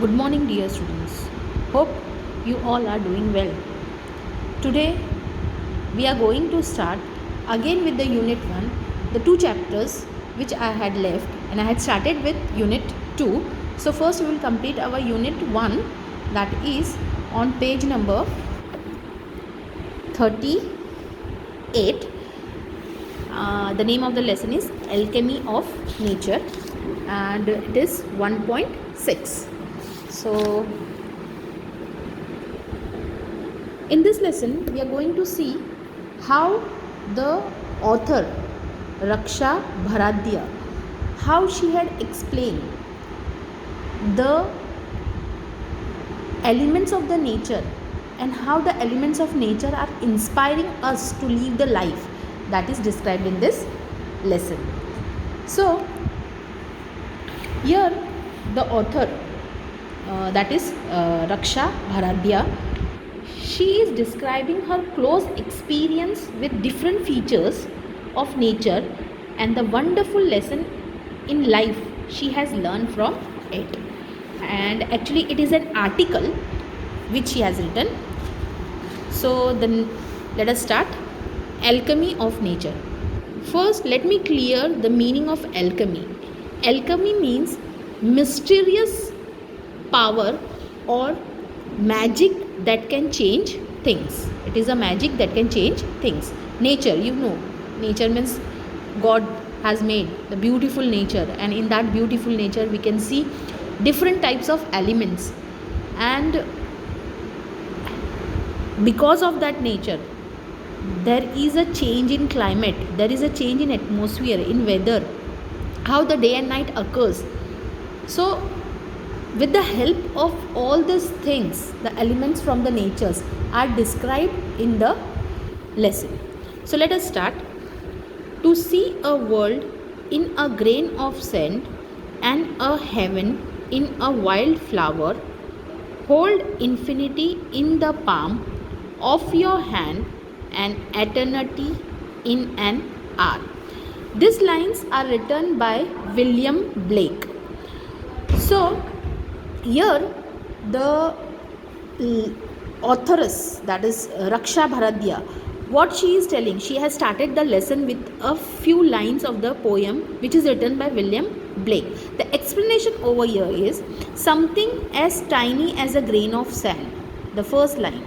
Good morning, dear students. Hope you all are doing well. Today we are going to start again with the Unit 1, the two chapters which I had left, and I had started with Unit 2. So, first we will complete our Unit 1, that is on page number 38. The name of the lesson is Alchemy of Nature, and it is 1.6. So, in this lesson, we are going to see how the author Raksha Bharadya, how she had explained the elements of the nature and how the elements of nature are inspiring us to live the life that is described in this lesson. So, here the author, that is Raksha Bharadya, she is describing her close experience with different features of nature and the wonderful lesson in life she has learned from it. And actually it is an article which she has written. So then let us start. Alchemy of nature. First, let me clear the meaning of alchemy. Alchemy means mysterious power or magic that can change things. It is a magic that can change things. Nature, nature means God has made the beautiful nature, and in that beautiful nature we can see different types of elements, and because of that nature there is a change in climate, there is a change in atmosphere, in weather, how the day and night occurs. So with the help of all these things, the elements from the natures are described in the lesson. So let us start. To see a world in a grain of sand and a heaven in a wild flower, hold infinity in the palm of your hand and eternity in an hour. These lines are written by William Blake. So here the authoress, that is Raksha Bharadya, what she is telling, she has started the lesson with a few lines of the poem which is written by William Blake. The explanation over here is something as tiny as a grain of sand. The first line,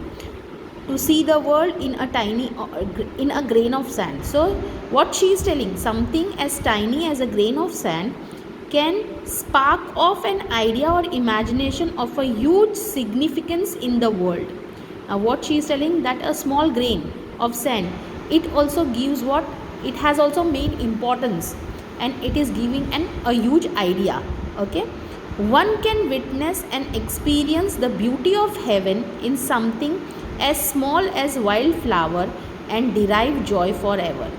to see the world in a grain of sand. So what she is telling, something as tiny as a grain of sand can spark off an idea or imagination of a huge significance in the world. Now what she is telling, that a small grain of sand, it also gives what, it has also main importance, and it is giving a huge idea. Okay, one can witness and experience the beauty of heaven in something as small as wildflower and derive joy forever.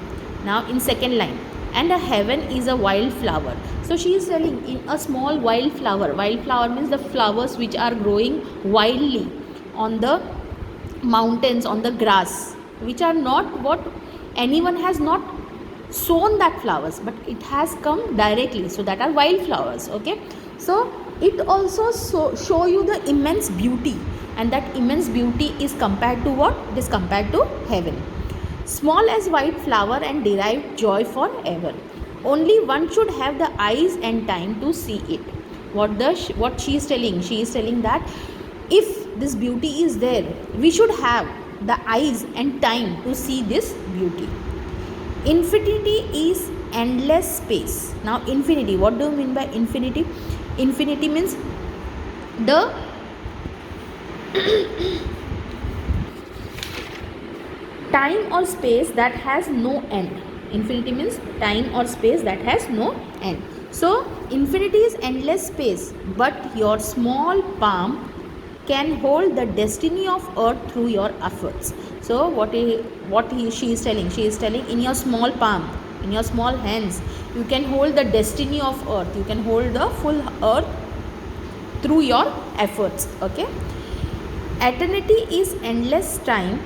Now in second line, and a heaven is a wildflower. So she is telling, in a small wildflower, wildflower means the flowers which are growing wildly on the mountains, on the grass, which are not what, anyone has not sown that flowers, but it has come directly, so that are wildflowers. Okay, so it also show you the immense beauty, and that immense beauty is compared to what? It is compared to heaven. Small as white flower and derive joy forever. Only one should have the eyes and time to see it. What she is telling? She is telling that if this beauty is there, we should have the eyes and time to see this beauty. Infinity is endless space. Now infinity, what do you mean by infinity? Infinity means the time or space that has no end. Infinity means time or space that has no end. So infinity is endless space, but your small palm can hold the destiny of earth through your efforts. So she is telling, in your small palm, in your small hands, you can hold the destiny of earth, you can hold the full earth through your efforts. Okay, eternity is endless time,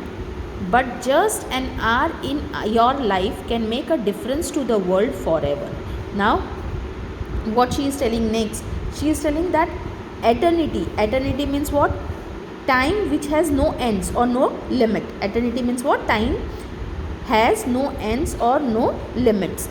but just an hour in your life can make a difference to the world forever. Now what she is telling next, she is telling that eternity. Eternity means what? Time which has no ends or no limit. Eternity means what? Time has no ends or no limits.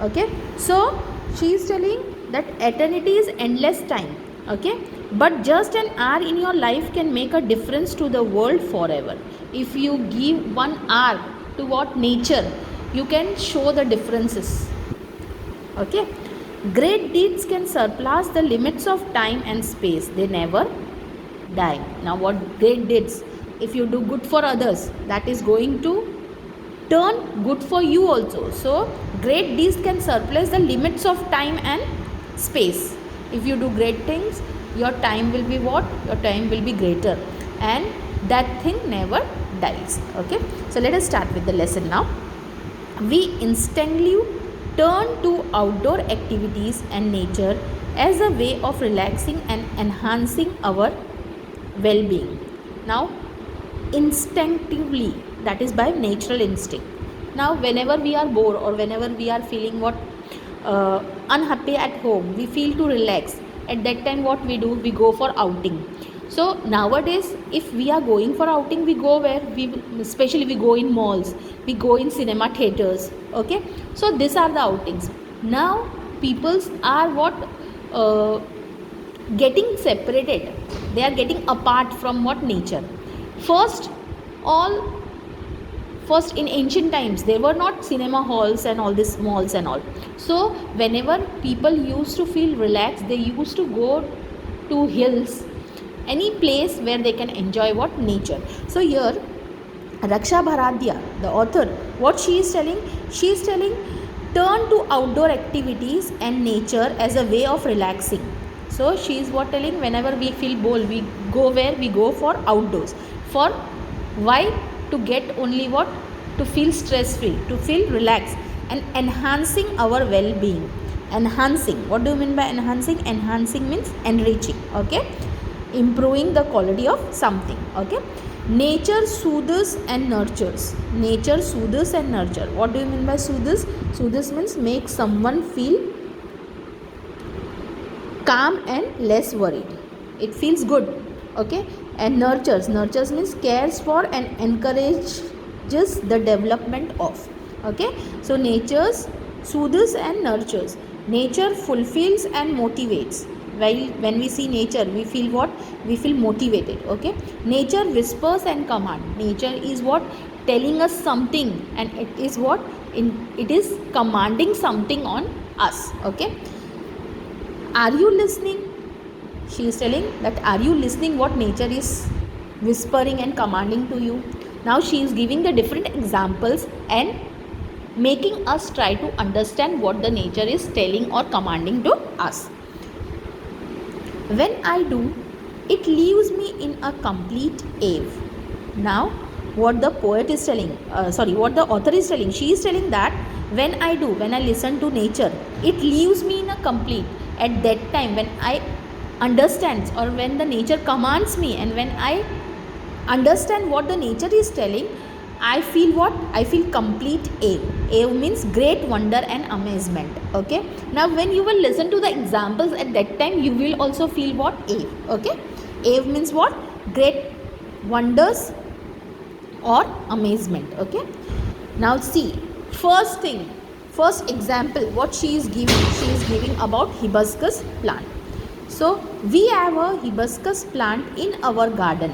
Okay, so she is telling that eternity is endless time. Okay, but just an hour in your life can make a difference to the world forever. If you give 1 hour to what? Nature, you can show the differences. Okay, great deeds can surpass the limits of time and space. They never die. Now what great deeds? If you do good for others, that is going to turn good for you also. So great deeds can surpass the limits of time and space. If you do great things, your time will be what? Your time will be greater, and that thing never dies. Okay, so let us start with the lesson now. We instantly turn to outdoor activities and nature as a way of relaxing and enhancing our well-being. Now, instinctively, that is by natural instinct. Now, whenever we are bored or whenever we are feeling what unhappy at home, we feel to relax. At that time, what we do? We go for outing. So nowadays, if we are going for outing, we go where? Especially we go in malls, we go in cinema theaters. Okay, so these are the outings. Now peoples are what? Getting separated. They are getting apart from what? Nature. First, all first in ancient times there were not cinema halls and all these malls and all. So whenever people used to feel relaxed, they used to go to hills, any place where they can enjoy what? Nature. So here Raksha Bharadya, the author, what she is telling? She is telling, turn to outdoor activities and nature as a way of relaxing. So she is what telling? Whenever we feel bored, we go where? We go for outdoors. For why? To get only what? To feel stress free, to feel relaxed, and enhancing our well-being. Enhancing, what do you mean by enhancing? Enhancing means enriching. Okay, improving the quality of something. Okay, nature soothes and nurtures. Nature soothes and nurture. What do you mean by soothes? Soothes means make someone feel calm and less worried. It feels good. Okay, and nurtures. Nurtures means cares for and encourages the development of. Okay, so nature soothes and nurtures. Nature fulfills and motivates. While when we see nature, we feel what? We feel motivated. Okay, nature whispers and command. Nature is what? Telling us something, and it is what? It is commanding something on us. Okay, are you listening? She is telling that, are you listening what nature is whispering and commanding to you? Now she is giving the different examples and making us try to understand what the nature is telling or commanding to us. When I do, it leaves me in a complete awe. Now what the poet is telling, what the author is telling, she is telling that when I listen to nature, it leaves me in a complete. At that time when I understand, or when the nature commands me, and when I understand what the nature is telling, I feel what? I feel complete awe. Awe means great wonder and amazement. Okay, now when you will listen to the examples at that time, you will also feel what? Awe. Okay, awe means what? Great wonders or amazement. Okay, now see, first example what she is giving about hibiscus plant. So we have a hibiscus plant in our garden.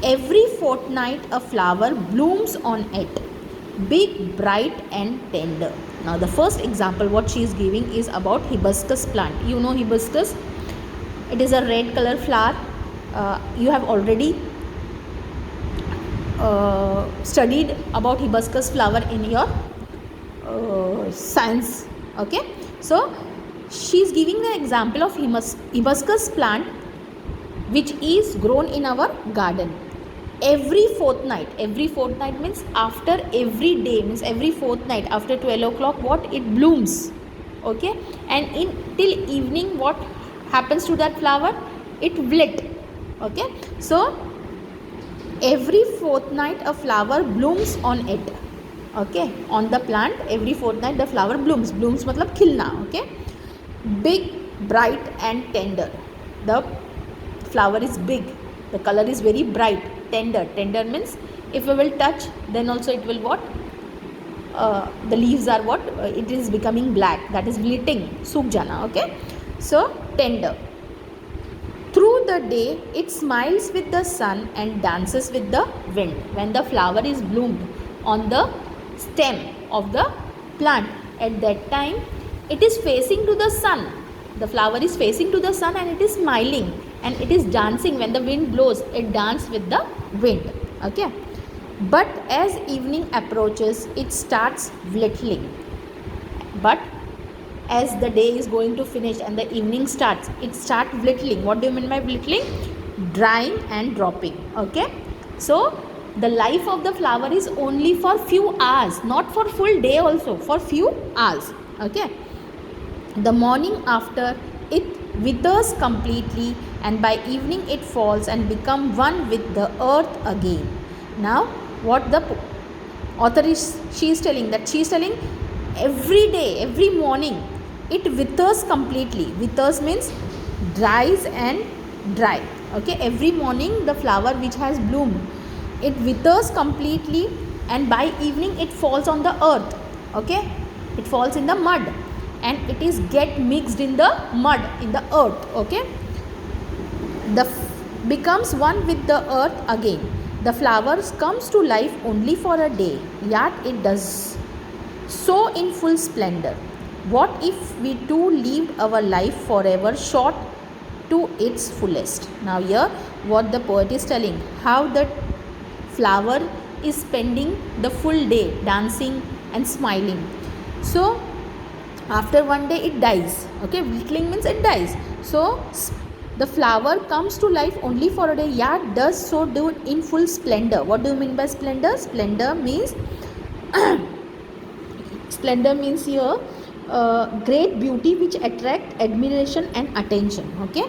Every fortnight a flower blooms on it, big, bright and tender. Now the first example what she is giving is about hibiscus plant. You know hibiscus, it is a red color flower. You have already studied about hibiscus flower in your science. Okay, so she is giving the example of hibiscus plant which is grown in our garden. Every fortnight means after every day, means every fortnight after 12 o'clock what? It blooms. Okay, and till evening what happens to that flower? It wilt. Okay, so every fortnight a flower blooms on it. Okay, on the plant every fortnight the flower blooms matlab khilna. Okay, big, bright and tender. The flower is big, the color is very bright. Tender means if we will touch, then also it will what, the leaves are what, it is becoming black, that is wilting, सूख जाना. Okay, so tender. Through the day it smiles with the sun and dances with the wind. When the flower is bloomed on the stem of the plant, at that time it is facing to the sun. The flower is facing to the sun and it is smiling and it is dancing. When the wind blows, it dances with the wind. Okay, but as evening approaches, it starts wilting. But as the day is going to finish and the evening starts, it starts wilting. What do you mean by wilting? Drying and dropping. Okay, so the life of the flower is only for few hours, not for full day, also for few hours. Okay, the morning after, it withers completely, and by evening it falls and become one with the earth again. Now what the author is, she is telling that she is telling every day, every morning it withers completely. Withers means dries and dry. Okay, every morning the flower which has bloomed, it withers completely, and by evening it falls on the earth. Okay, it falls in the mud and it is get mixed in the mud, in the earth. Okay, the becomes one with the earth again. The flowers comes to life only for a day, yet it does so in full splendor. What if we too lived our life forever short to its fullest? Now here what the poet is telling, how the flower is spending the full day dancing and smiling. So after one day it dies. Okay, wilting means it dies. So the flower comes to life only for a day, yet does so do in full splendor. What do you mean by splendor? Splendor means splendor means here great beauty which attract admiration and attention. Okay,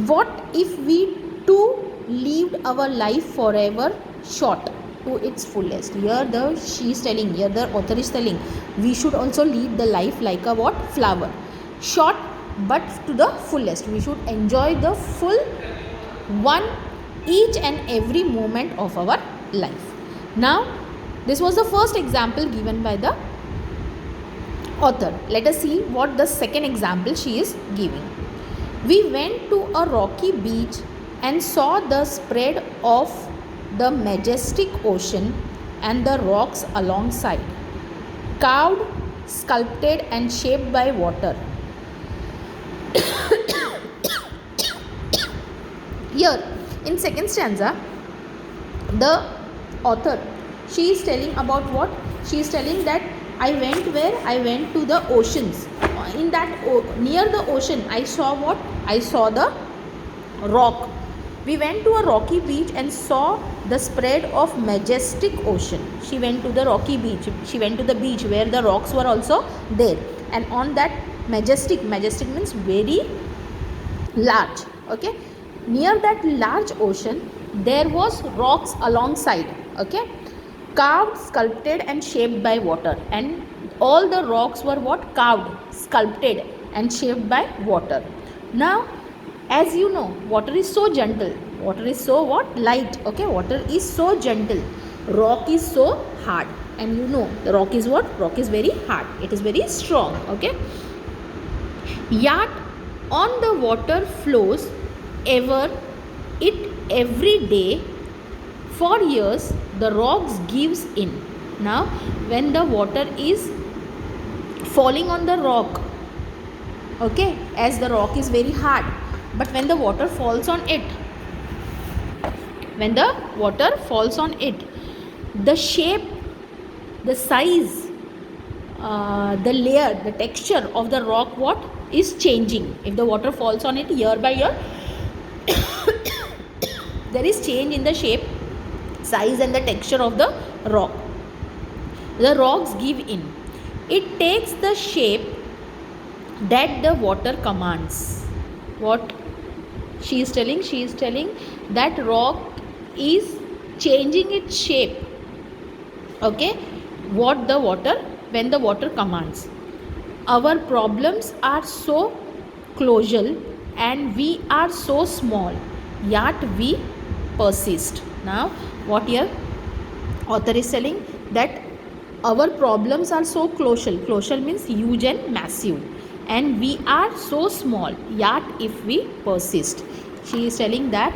what if we too lived our life forever short to its fullest? Here the she is telling, here the author is telling, we should also lead the life like a what, flower, short but to the fullest. We should enjoy the full one, each and every moment of our life. Now this was the first example given by the author. Let us see what the second example she is giving. We went to a rocky beach and saw the spread of the majestic ocean and the rocks alongside, carved, sculpted and shaped by water. Here in second stanza, the author, she is telling about what? She is telling that I went where? I went to the oceans. In that near the ocean, I saw what? I saw the rock. We went to a rocky beach and saw the spread of majestic ocean. She went to the rocky beach. She went to the beach where the rocks were also there. And on that majestic means very large. Okay. Near that large ocean, there was rocks alongside. Okay. Carved, sculpted and shaped by water. And all the rocks were what? Carved, sculpted and shaped by water. Now, as you know, water is so gentle. Water is so what? Light. Okay, water is so gentle. Rock is so hard. And you know, the rock is what? Rock is very hard. It is very strong. Okay. Yet on the water flows ever it every day. For years the rocks gives in. Now when the water is falling on the rock, okay, as the rock is very hard, but when the water falls on it, the shape, the size, the layer, the texture of the rock what is changing. If the water falls on it year by year, there is change in the shape, size and the texture of the rock. The rocks give in. It takes the shape that the water commands. What she is telling? She is telling that rock is changing its shape. Okay, what the water, when the water commands. Our problems are so colossal and we are so small. yet we persist. Now what here author is telling that our problems are so colossal means huge and massive, and we are so small, yet if we persist. She is telling that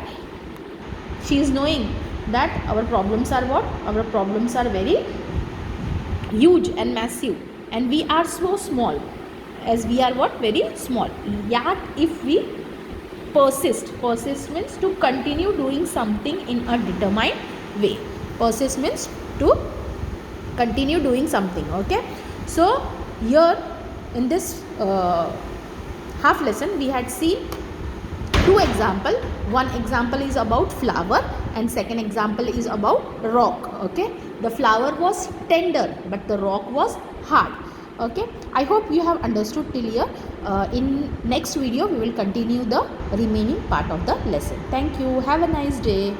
she is knowing that our problems are what? Our problems are very huge and massive, and we are so small, as we are what? Very small. Yet if we persist means to continue doing something in a determined way. Persist means to continue doing something. Okay, so here in this half lesson we had seen two example. One example is about flower and second example is about rock. Okay, the flower was tender but the rock was hard. Okay, I hope you have understood till here. In next video we will continue the remaining part of the lesson. Thank you. Have a nice day.